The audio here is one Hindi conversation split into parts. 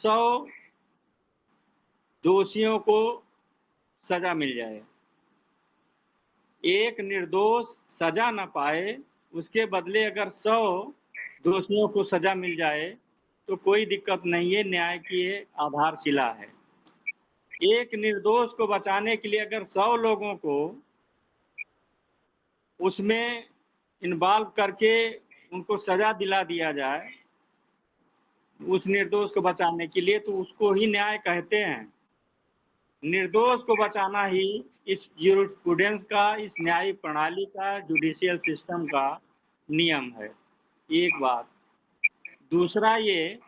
100 दोषियों को सजा मिल जाए, एक निर्दोष सजा न पाए, उसके बदले अगर 100 दोषियों को सजा मिल जाए तो कोई दिक्कत नहीं है, न्याय की ये आधारशिला है। एक निर्दोष को बचाने के लिए अगर 100 लोगों को उसमें इन्वॉल्व करके उनको सजा दिला दिया जाए उस निर्दोष को बचाने के लिए, तो उसको ही न्याय कहते हैं। निर्दोष को बचाना ही इस ज्यूरिस्प्रूडेंस का, इस न्यायिक प्रणाली का, जुडिशियल सिस्टम का नियम है। एक बात। दूसरा ये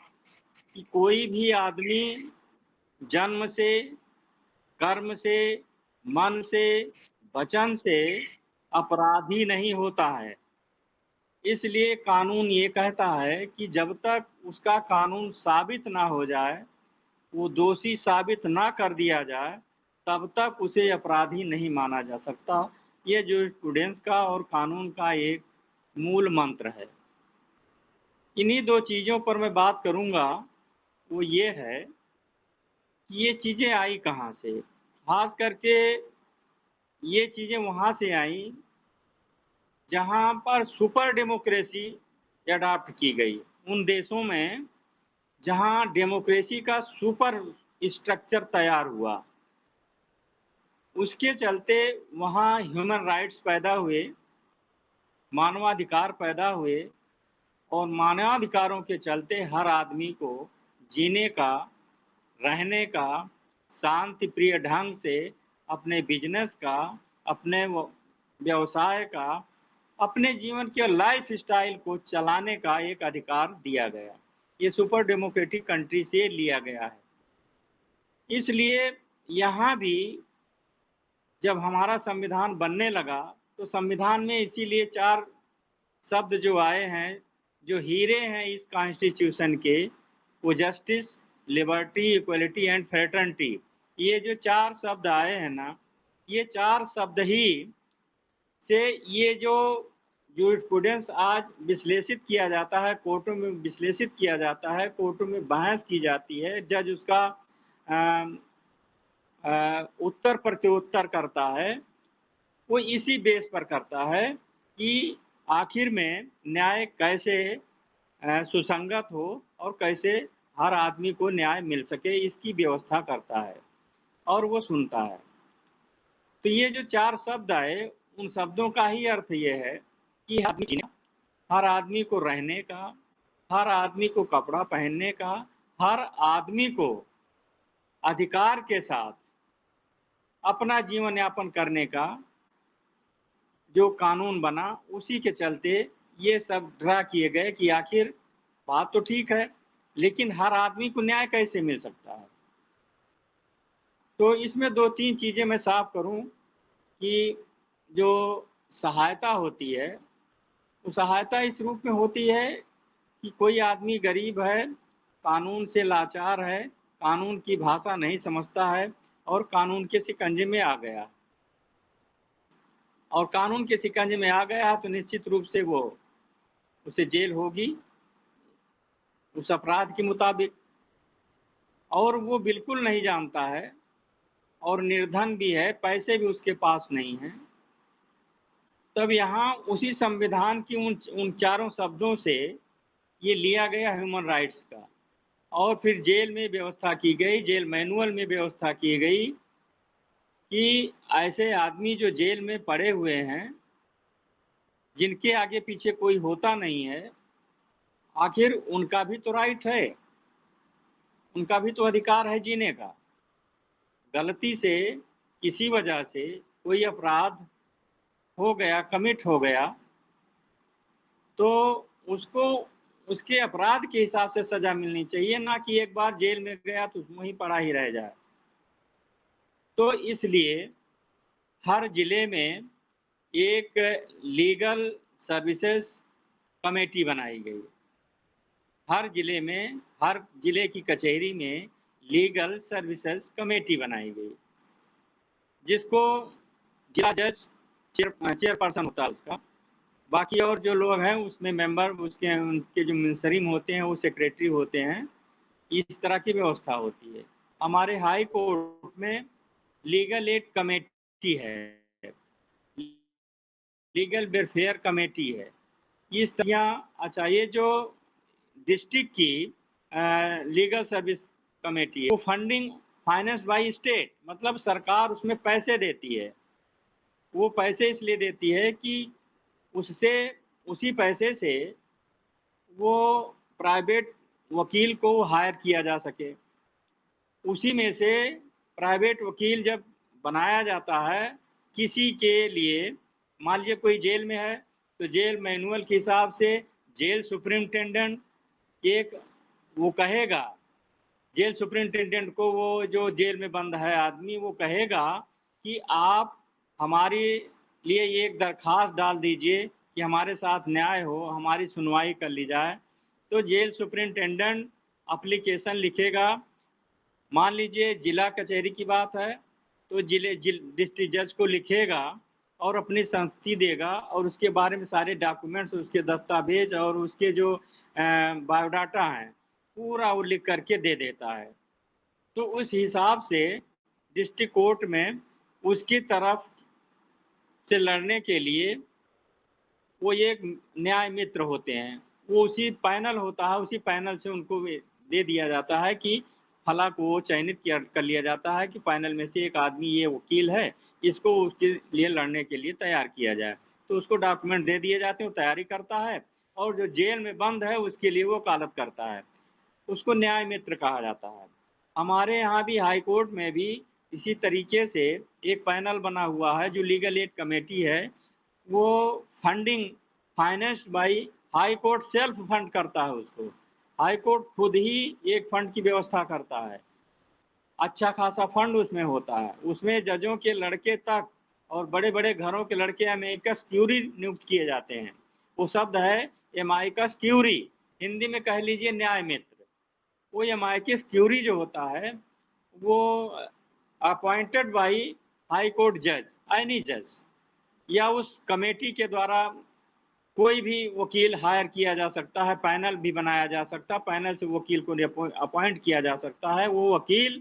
कि कोई भी आदमी जन्म से, कर्म से, मन से, वचन से अपराधी नहीं होता है। इसलिए कानून ये कहता है कि जब तक उसका कानून साबित ना हो जाए, वो दोषी साबित ना कर दिया जाए, तब तक उसे अपराधी नहीं माना जा सकता। ये ज्यूरिस्प्रूडेंस का और कानून का एक मूल मंत्र है। इन्हीं दो चीज़ों पर मैं बात करूँगा। वो ये है कि ये चीज़ें आई कहाँ से। खास करके ये चीज़ें वहाँ से आई जहाँ पर सुपर डेमोक्रेसी अडॉप्ट की गई। उन देशों में जहाँ डेमोक्रेसी का सुपर स्ट्रक्चर तैयार हुआ, उसके चलते वहाँ ह्यूमन राइट्स पैदा हुए, मानवाधिकार पैदा हुए, और मानवाधिकारों के चलते हर आदमी को जीने का, रहने का, शांति प्रिय ढंग से अपने बिजनेस का, अपने व्यवसाय का, अपने जीवन के लाइफ स्टाइल को चलाने का एक अधिकार दिया गया। ये सुपर डेमोक्रेटिक कंट्री से लिया गया है। इसलिए यहाँ भी जब हमारा संविधान बनने लगा तो संविधान में इसीलिए 4 शब्द जो आए हैं, जो हीरे हैं इस कॉन्स्टिट्यूशन के, वो justice, liberty, equality and fraternity. ये जो 4 शब्द आए हैं ना, ये 4 शब्द ही से ये जो ज्यूरिस्प्रूडेंस आज विश्लेषित किया जाता है, कोर्टों में विश्लेषित किया जाता है, कोर्टों में बहस की जाती है, जज उसका उत्तर प्रत्युत्तर करता है, वो इसी बेस पर करता है कि आखिर में न्याय कैसे सुसंगत हो और कैसे हर आदमी को न्याय मिल सके, इसकी व्यवस्था करता है और वो सुनता है। तो ये जो 4 शब्द आए, उन शब्दों का ही अर्थ ये है कि हर आदमी को रहने का, हर आदमी को कपड़ा पहनने का, हर आदमी को अधिकार के साथ अपना जीवन यापन करने का जो कानून बना, उसी के चलते ये सब ड्रा किए गए कि आखिर बात तो ठीक है, लेकिन हर आदमी को न्याय कैसे मिल सकता है। तो इसमें 2-3 चीज़ें मैं साफ करूं कि जो सहायता होती है, वो सहायता इस रूप में होती है कि कोई आदमी गरीब है, कानून से लाचार है, कानून की भाषा नहीं समझता है और कानून के शिकंजे में आ गया, और कानून के शिकंजे में आ गया तो निश्चित रूप से वो उसे जेल होगी उस अपराध के मुताबिक, और वो बिल्कुल नहीं जानता है और निर्धन भी है, पैसे भी उसके पास नहीं हैं। तब यहाँ उसी संविधान की उन 4 शब्दों से ये लिया गया ह्यूमन राइट्स का, और फिर जेल में व्यवस्था की गई, जेल मैनुअल में व्यवस्था की गई कि ऐसे आदमी जो जेल में पड़े हुए हैं, जिनके आगे पीछे कोई होता नहीं है, आखिर उनका भी तो राइट है, उनका भी तो अधिकार है जीने का। गलती से किसी वजह से कोई अपराध हो गया, कमिट हो गया, तो उसको उसके अपराध के हिसाब से सज़ा मिलनी चाहिए, ना कि एक बार जेल में गया तो वहीं पड़ा ही रह जाए। तो इसलिए हर ज़िले में एक लीगल सर्विसेज कमेटी बनाई गई। हर ज़िले में, हर ज़िले की कचहरी में लीगल सर्विसेज कमेटी बनाई गई, जिसको जिला जज चेयरपर्सन होता है उसका। बाकी और जो लोग हैं उसमें मेंबर, उसके उनके जो मुंसरिम होते हैं वो सेक्रेटरी होते हैं, इस तरह की व्यवस्था होती है। हमारे हाई कोर्ट में लीगल एड कमेटी है, लीगल वेलफेयर कमेटी है। इस तरह अच्छा, ये जो डिस्ट्रिक्ट की लीगल सर्विस कमेटी है, वो फंडिंग फाइनेंस बाय स्टेट, मतलब सरकार उसमें पैसे देती है। वो पैसे इसलिए देती है कि उससे, उसी पैसे से वो प्राइवेट वकील को हायर किया जा सके। उसी में से प्राइवेट वकील जब बनाया जाता है किसी के लिए, मान लीजिए कोई जेल में है, तो जेल मैनुअल के हिसाब से जेल सुपरिटेंडेंट एक वो कहेगा, जेल सुपरिटेंडेंट को, वो जो जेल में बंद है आदमी, वो कहेगा कि आप हमारे लिए एक दरखास्त डाल दीजिए कि हमारे साथ न्याय हो, हमारी सुनवाई कर ली जाए। तो जेल सुपरिटेंडेंट अप्लीकेशन लिखेगा। मान लीजिए जिला कचहरी की बात है, तो डिस्ट्रिक्ट जज को लिखेगा और अपनी संस्तुति देगा, और उसके बारे में सारे डॉक्यूमेंट्स, उसके दस्तावेज और उसके जो बायोडाटा हैं, पूरा वो लिख करके दे देता है। तो उस हिसाब से डिस्ट्रिक्ट कोर्ट में उसकी तरफ से लड़ने के लिए वो एक न्याय मित्र होते हैं, वो उसी पैनल होता है, उसी पैनल से उनको दे दिया जाता है कि फला को चयनित किया कर लिया जाता है कि पैनल में से एक आदमी ये वकील है, इसको उसके लिए लड़ने के लिए तैयार किया जाए। तो उसको डॉक्यूमेंट दे दिए जाते हैं, वो तैयारी करता है, और जो जेल में बंद है उसके लिए वो वकालत करता है। उसको न्याय मित्र कहा जाता है। हमारे यहाँ भी हाई कोर्ट में भी इसी तरीके से एक पैनल बना हुआ है जो लीगल एड कमेटी है। वो funding finance by high court self fund करता है उसको। हाई कोर्ट खुद ही एक फंड की व्यवस्था करता है। अच्छा खासा फंड उसमें होता है। उसमें जजों के लड़के तक और बड़े बड़े घरों के लड़के अमेरिकस क्यूरी नियुक्त किए जाते हैं। वो शब्द है एमाइकस क्यूरी, हिंदी में कह लीजिए न्याय मित्र। वो एमाइकस क्यूरी जो होता है वो अपॉइंटेड बाई हाई कोर्ट जज, एनी जज, या उस कमेटी के द्वारा कोई भी वकील हायर किया जा सकता है, पैनल भी बनाया जा सकता है, पैनल से वकील को अपॉइंट किया जा सकता है। वो वकील,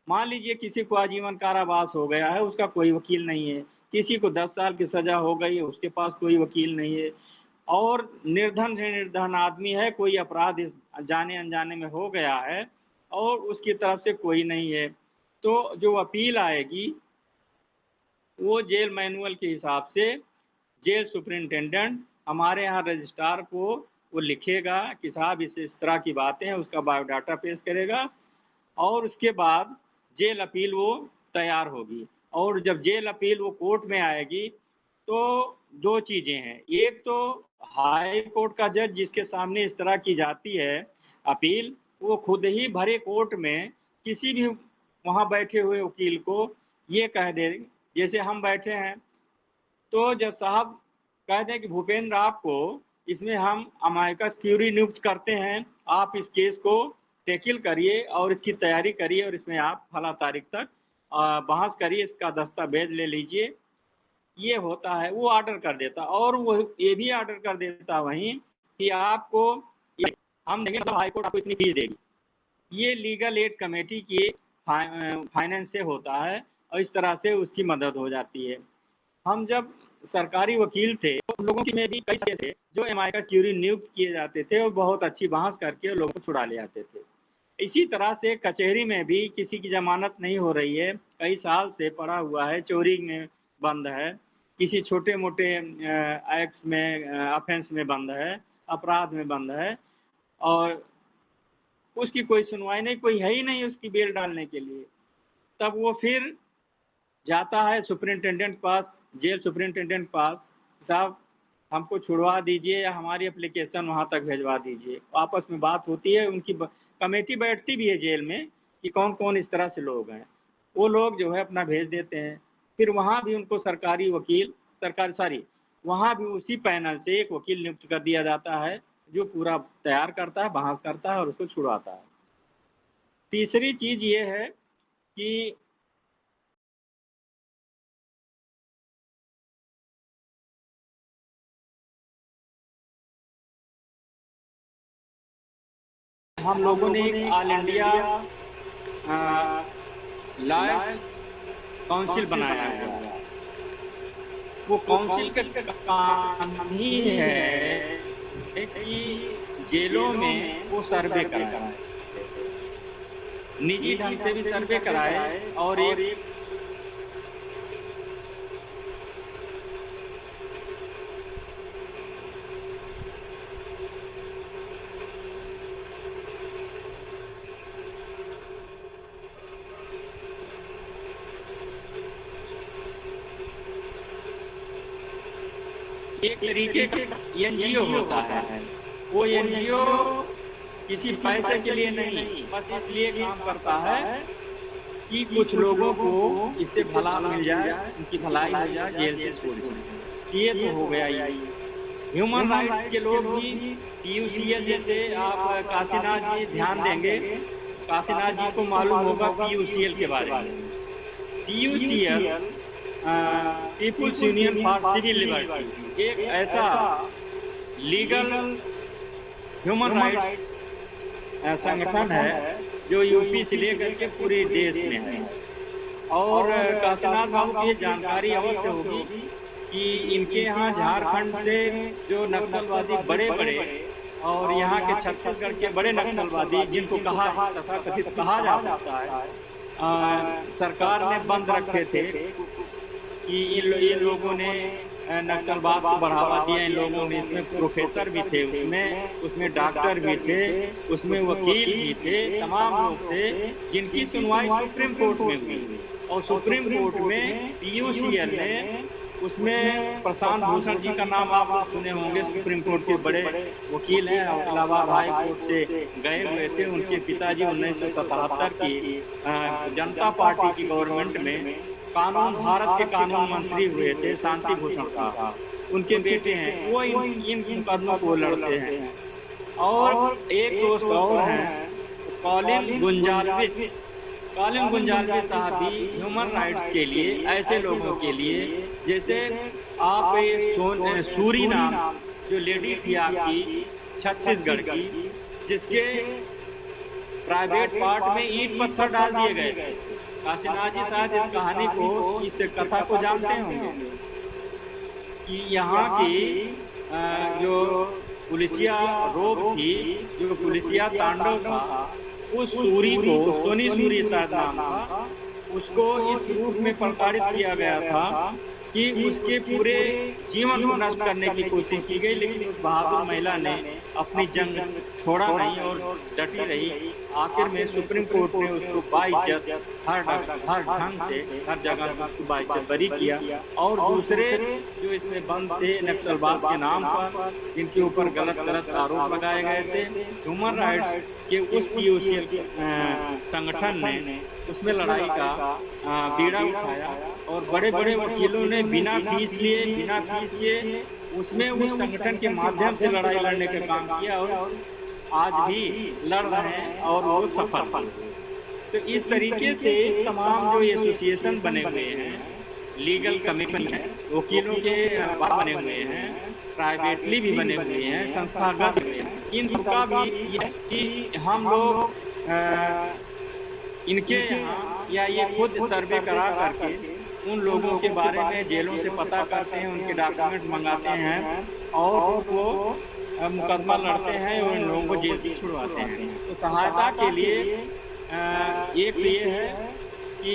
मान लीजिए किसी को आजीवन कारावास हो गया है, उसका कोई वकील नहीं है, किसी को 10 साल की सज़ा हो गई है, उसके पास कोई वकील नहीं है, और निर्धन से निर्धन आदमी है, कोई अपराध जाने अनजाने में हो गया है और उसकी तरफ से कोई नहीं है, तो जो अपील आएगी वो जेल मैनुअल के हिसाब से जेल सुपरिटेंडेंट हमारे यहाँ रजिस्ट्रार को वो लिखेगा कि साहब इस तरह की बातें हैं, उसका बायोडाटा पेश करेगा, और उसके बाद जेल अपील वो तैयार होगी। और जब जेल अपील वो कोर्ट में आएगी तो दो चीज़ें हैं, एक तो हाई कोर्ट का जज जिसके सामने इस तरह की जाती है अपील, वो खुद ही भरे कोर्ट में किसी भी वहाँ बैठे हुए वकील को ये कह दे, जैसे हम बैठे हैं, तो जज साहब कह दें कि भूपेंद्र आपको इसमें हम अमायकस क्यूरी नियुक्त करते हैं, आप इस केस को टैकल करिए और इसकी तैयारी करिए और इसमें आप फला तारीख तक बहस करिए, इसका दस्तावेज ले लीजिए। ये होता है, वो ऑर्डर कर देता, और वो ये भी ऑर्डर कर देता वहीं कि आपको हम देंगे, मतलब हाई कोर्ट आपको इतनी फीस देगी। ये लीगल एड कमेटी की फाइनेंस से होता है, और इस तरह से उसकी मदद हो जाती है। हम जब सरकारी वकील थे तो उन लोगों की में भी कई सारे थे जो एमआई का क्यूरी नियुक्त किए जाते थे और बहुत अच्छी बहस करके लोगों को छुड़ा ले आते थे। इसी तरह से कचहरी में भी किसी की जमानत नहीं हो रही है, कई साल से पड़ा हुआ है, चोरी में बंद है, किसी छोटे मोटे एक्ट में ऑफेंस में बंद है, अपराध में बंद है, और उसकी कोई सुनवाई नहीं, कोई है ही नहीं उसकी बेल डालने के लिए। तब वो फिर जाता है सुपरिटेंडेंट पास, जेल सुपरिटेंडेंट पास, साहब हमको छुड़वा दीजिए या हमारी एप्लीकेशन वहाँ तक भिजवा दीजिए। आपस में बात होती है, उनकी कमेटी बैठती भी है जेल में कि कौन कौन इस तरह से लोग हैं, वो लोग जो है अपना भेज देते हैं। फिर वहाँ भी उनको सरकारी वकील, सरकारी सॉरी, वहाँ भी उसी पैनल से एक वकील नियुक्त कर दिया जाता है जो पूरा तैयार करता है, बहस करता है और उसको छुड़वाता है। तीसरी चीज़ ये है कि हम लोगों ने एक ऑल इंडिया लॉ काउंसिल बनाया हुआ है। वो काउंसिल का काम ही है कि जेलों में वो सर्वे कराए, निजी ढंग से भी सर्वे कराए और एक तरीके का एनजीओ होता है। वो एनजीओ किसी पैसे के लिए नहीं, बस इसलिए काम करता है कि कुछ लोगों को इससे भला मिल जाए, उनकी भलाई हो जाए, जेल से छोड़ दें। ये तो हो गया ही। ह्यूमन राइट्स के लोग भी पीयूसीएल, जैसे आप काशीनाथ जी ध्यान देंगे, काशीनाथ जी को मालूम होगा पीयूसीएल के बारे में। PUCL people's union for civil liberty एक ऐसा लीगल ह्यूमन राइट्स संगठन है जो यूपी से लेकर के पूरे देश में है। और काशीनाथ बाबू की जानकारी अवश्य होगी कि इनके यहाँ झारखंड से जो नक्सलवादी बड़े बड़े और यहाँ के छत्तीसगढ़ के बड़े नक्सलवादी, जिनको तथाकथित कहा जा सकता है, सरकार ने बंद रखे थे कि इन लोगों ने नक्सलवाद को बढ़ावा दिया। इन लोगों में इसमें प्रोफेसर भी थे, उसमें डॉक्टर भी थे, उसमें वकील भी थे, तमाम लोग थे जिनकी सुनवाई सुप्रीम कोर्ट में हुई। और सुप्रीम कोर्ट में पीयूसीएल ने उसमें प्रशांत भूषण जी का नाम आप सुने होंगे, सुप्रीम कोर्ट के बड़े वकील हैं, इलाहाबाद हाई कोर्ट से गए हुए थे। उनके पिताजी 1977 की जनता पार्टी की गवर्नमेंट में कानून, भारत के कानून मंत्री हुए थे, शांति भूषण का उनके बेटे हैं, वो इन मुकदमों को लड़ते हैं। और एक दोस्त और हैं कॉलिन गुंजालविस साहब भी ह्यूमन राइट्स के लिए, ऐसे लोगों के लिए, जैसे आप सूरीनाम जो लेडी थी आपकी छत्तीसगढ़ की, जिसके प्राइवेट पार्ट में ईंट पत्थर डाल दिए गए थे। काशीनाथ जी शायद इस कहानी को, इस कथा को जानते होंगे कि यहाँ की जो पुलिसिया रोब थी, जो पुलिसिया तांडव था, उस सूरी को, सोनी सूरी शायद नाम था, उसको इस रूप में प्रताड़ित किया गया था कि उसके पूरे जीवन को नष्ट करने की कोशिश की गई। लेकिन उस बहादुर महिला ने अपनी जंग छोड़ा नहीं और डटी रही। आखिर में सुप्रीम कोर्ट ने उसको बाइज्जत हर ढंग से, हर जगह उसको बाइज्जत बरी किया। और दूसरे जो इसमें बंद थे नक्सलवाद के नाम पर, जिनके ऊपर गलत आरोप लगाए गए थे, ह्यूमन राइट्स के उस पीयूसीएल संगठन ने उसमें लड़ाई का बीड़ा उठाया। और बड़े बड़े वकीलों ने बिना फीस लिए उसमें उस संगठन के माध्यम से लड़ाई लड़ने का काम किया और आज भी लड़ रहे हैं और वो सफल। तो इस तरीके से तमाम जो एसोसिएशन बने हुए हैं, लीगल कमेटी है, वकीलों के बने हुए हैं, प्राइवेटली भी बने हुए हैं, संस्थागत हुए हैं, इन सबका भी ये कि हम लोग इनके यहाँ या ये खुद सर्वे करा करके उन लोगों के बारे में जेलों से पता करते हैं, उनके डॉक्यूमेंट मंगाते हैं और उनको मुकदमा लड़ते हैं और इन लोगों को जेल से छुड़वाते हैं। तो सहायता के लिए एक ये है कि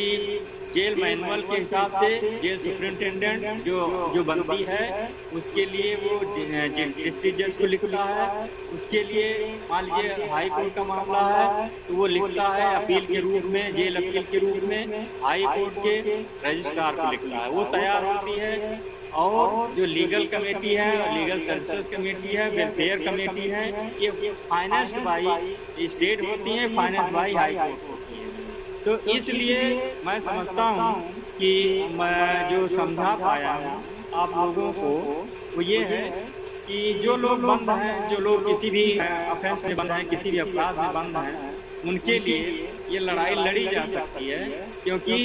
जेल मैनुअल के हिसाब से जेल सुपरिटेंडेंट जो बनती है, उसके लिए वो डिस्ट्रिक्ट जज को लिखता है। उसके लिए मान लीजिए हाई कोर्ट का मामला है तो वो लिखता है अपील के रूप में, जेल अपील के रूप में हाई कोर्ट के रजिस्ट्रार को लिखता है, वो तैयार होती है। और जो लीगल कमेटी है, लीगल सर्विसेज कमेटी है, वेलफेयर कमेटी है, ये फाइनेंस बाई स्टेट होती है, फाइनेंस बाई हाई कोर्ट होती है। तो इसलिए मैं समझता हूँ कि मैं जो समझा पाया हूँ आप लोगों को वो ये है कि जो लोग बंद हैं, जो लोग किसी भी ऑफेंस में बंद हैं, किसी भी अपराध में बंद हैं, उनके लिए ये लड़ाई लड़ी जा सकती है। क्योंकि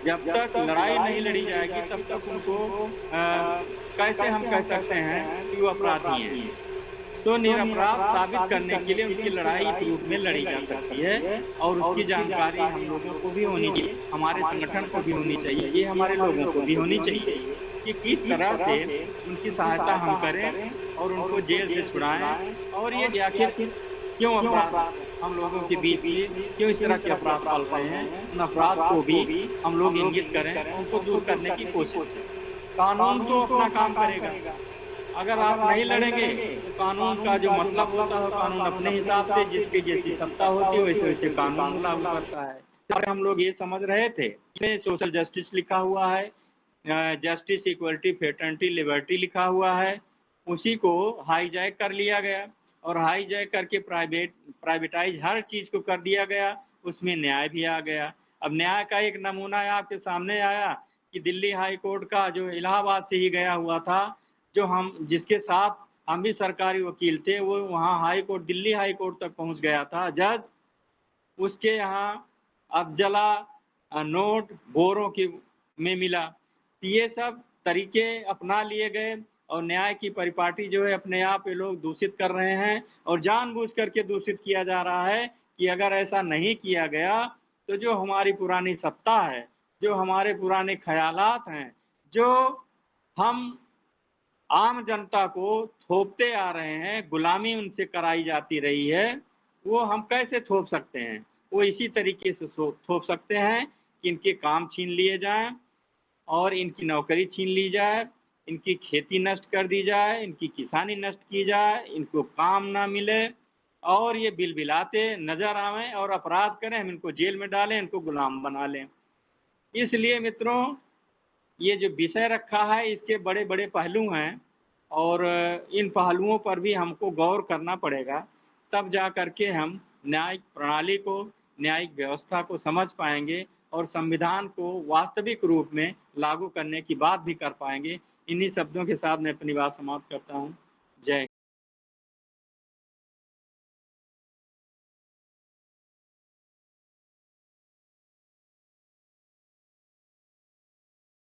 जब तक लड़ाई नहीं लड़ी जाएगी तब तक उनको कैसे हम कह सकते हैं कि वो अपराधी हैं। तो निरपराध साबित करने के लिए उनकी लड़ाई इस रूप में लड़ी जा सकती है और उसकी जानकारी हम लोगों को भी होनी चाहिए, हमारे संगठन को भी होनी चाहिए, ये हमारे लोगों को भी होनी चाहिए कि किस तरह से उनकी सहायता हम करें और उनको जेल से छुड़ाएं और ये आखिर क्यों अपराध हम लोगों के बीच में क्यों इस तरह के अपराध पल रहे हैं, उन अपराध को भी हम लोग इंगित करें, उनको दूर करने की कोशिश करें। कानून तो अपना काम करेगा, अगर आप नहीं लड़ेंगे तो कानून का जो मतलब होता है कानून अपने हिसाब से जिसकी जैसी सत्ता होती है वैसे वैसे कानून लागू करता है। और हम लोग ये समझ रहे थे इसमें सोशल जस्टिस लिखा हुआ है, जस्टिस इक्वलिटी फ्रेटर्निटी लिबर्टी लिखा हुआ है, उसी को हाईजैक कर लिया गया और हाईजैक करके प्राइवेटाइज हर चीज़ को कर दिया गया, उसमें न्याय भी आ गया। अब न्याय का एक नमूना आपके सामने आया कि दिल्ली हाई कोर्ट का जो इलाहाबाद से ही गया हुआ था, जो हम जिसके साथ हम भी सरकारी वकील थे, वो वहाँ high court Delhi high court तक पहुँच गया था जज, उसके यहाँ अफजला नोट बोरों की में मिला। ये सब तरीके अपना लिए गए और न्याय की परिपाटी जो है अपने आप ये लोग दूषित कर रहे हैं और जानबूझ करके दूषित किया जा रहा है कि अगर ऐसा नहीं किया गया तो जो हमारी पुरानी सत्ता है, जो हमारे पुराने ख्यालात हैं, जो हम आम जनता को थोपते आ रहे हैं, गुलामी उनसे कराई जाती रही है, वो हम कैसे थोप सकते हैं? वो इसी तरीके से थोप सकते हैं कि इनके काम छीन लिए जाएं और इनकी नौकरी छीन ली जाए, इनकी खेती नष्ट कर दी जाए, इनकी किसानी नष्ट की जाए, इनको काम ना मिले और ये बिलबिलाते नज़र आवें और अपराध करें, हम इनको जेल में डालें, इनको गुलाम बना लें। इसलिए मित्रों, ये जो विषय रखा है इसके बड़े बड़े पहलू हैं और इन पहलुओं पर भी हमको गौर करना पड़ेगा, तब जा कर के हम न्यायिक प्रणाली को, न्यायिक व्यवस्था को समझ पाएंगे और संविधान को वास्तविक रूप में लागू करने की बात भी कर पाएंगे। इन्हीं शब्दों के साथ मैं अपनी बात समाप्त करता हूँ। जय